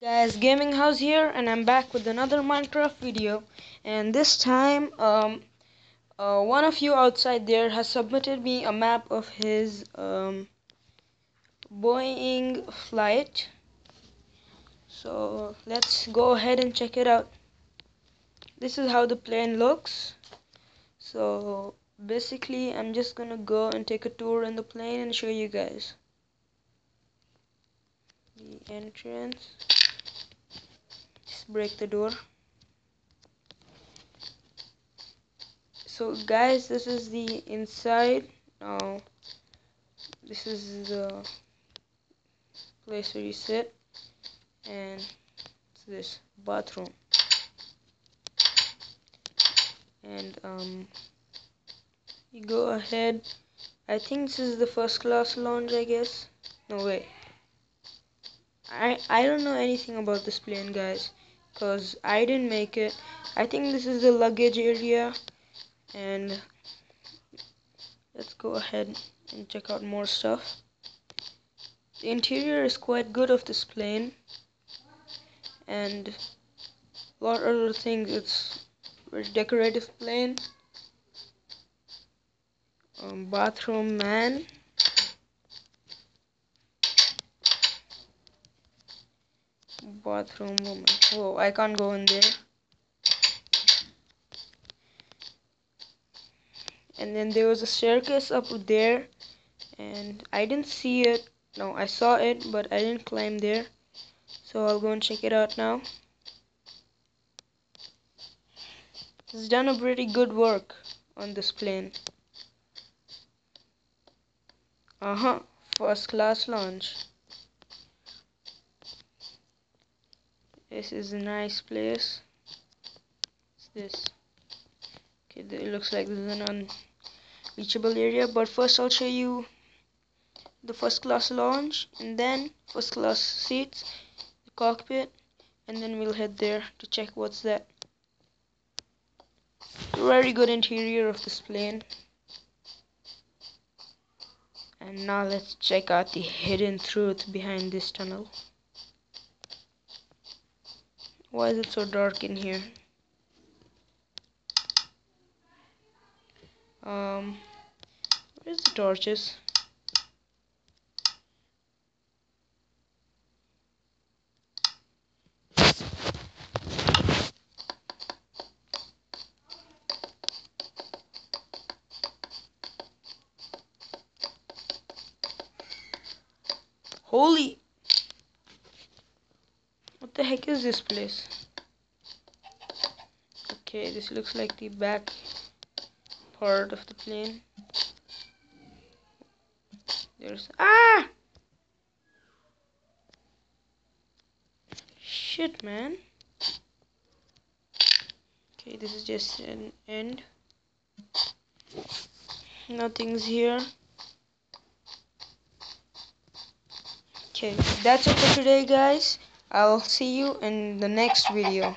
Guys, Gaming House here, and I'm back with another Minecraft video. And this time one of you outside there has submitted me a map of his Boeing flight. So let's go ahead and check it out. This is how the plane looks. So basically I'm just gonna go and take a tour in the plane and show you guys the entrance. Just break the door. So guys, this is the inside. Now this is the place where you sit, and it's this bathroom. And you go ahead. I think this is the first class lounge, I guess. No, wait, I don't know anything about this plane, guys, because I didn't make it. I think this is the luggage area, and let's go ahead and check out more stuff. The interior is quite good of this plane, and a lot of other things. It's a very decorative plane. Bathroom man. Bathroom woman. Whoa, I can't go in there. And then there was a staircase up there, and I didn't see it. No, I saw it, but I didn't climb there. So I'll go and check it out now. It's done a pretty good work on this plane. First class lounge. This is a nice place. What's this? Okay, it looks like this is an unreachable area, but first I'll show you the first class lounge, and then first class seats, the cockpit, and then we'll head there to check what's that. Very good interior of this plane. And now let's check out the hidden truth behind this tunnel. Why is it so dark in here? Where's the torches? Holy! What the heck is this place? Okay, this looks like the back part of the plane. There's shit, man. Okay, this is just an end. Nothing's here. Okay, that's it for today, guys. I'll see you in the next video.